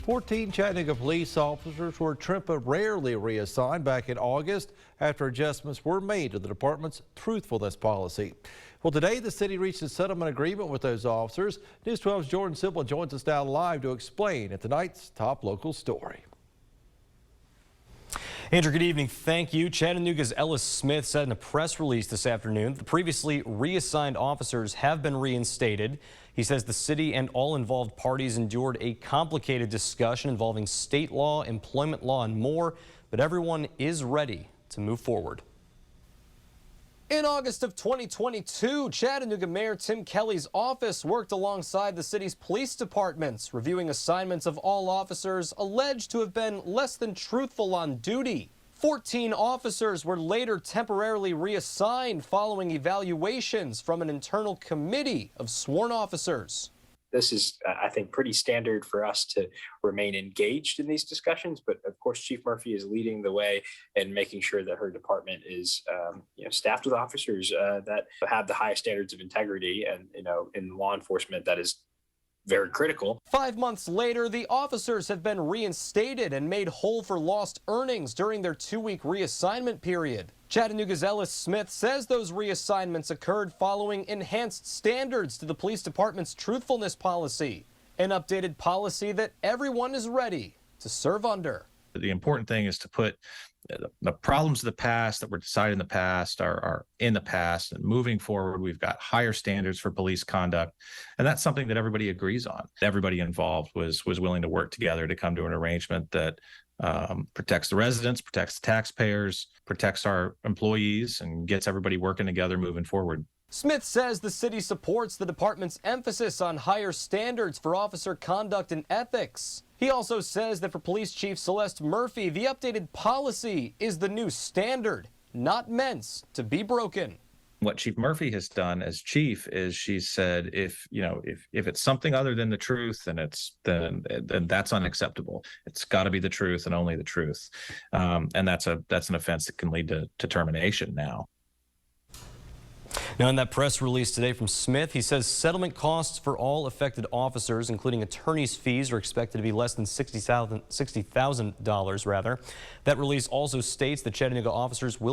14 Chattanooga police officers were temporarily reassigned back in August after adjustments were made to the department's truthfulness policy. Well, today the city reached a settlement agreement with those officers. News 12's Jordan Simple joins us now live to explain at tonight's top local story. Andrew, good evening. Thank you. Chattanooga's Ellis Smith said in a press release this afternoon the previously reassigned officers have been reinstated. He says the city and all involved parties endured a complicated discussion involving state law, employment law, and more, but everyone is ready to move forward. In August of 2022, Chattanooga Mayor Tim Kelly's office worked alongside the city's police departments, reviewing assignments of all officers alleged to have been less than truthful on duty. 14 officers were later temporarily reassigned following evaluations from an internal committee of sworn officers. This is, I think, pretty standard for us to remain engaged in these discussions. But of course, Chief Murphy is leading the way and making sure that her department is, staffed with officers that have the highest standards of integrity. And, in law enforcement, that is very critical. 5 months later, the officers have been reinstated and made whole for lost earnings during their 2-week reassignment period. Chattanooga's Ellis Smith says those reassignments occurred following enhanced standards to the police department's truthfulness policy, an updated policy that everyone is ready to serve under. The important thing is to put the problems of the past that were decided in the past are in the past, and moving forward, we've got higher standards for police conduct. And that's something that everybody agrees on. Everybody involved was willing to work together to come to an arrangement that protects the residents, protects the taxpayers, protects our employees, and gets everybody working together moving forward. Smith says the city supports the department's emphasis on higher standards for officer conduct and ethics. He also says that for Police Chief Celeste Murphy, the updated policy is the new standard, not meant to be broken. What Chief Murphy has done as chief is she said, if it's something other than the truth, then that's unacceptable. It's got to be the truth and only the truth, and that's an offense that can lead to termination now. Now, in that press release today from Smith, he says settlement costs for all affected officers, including attorney's fees, are expected to be less than $60,000. That release also states that Chattanooga officers will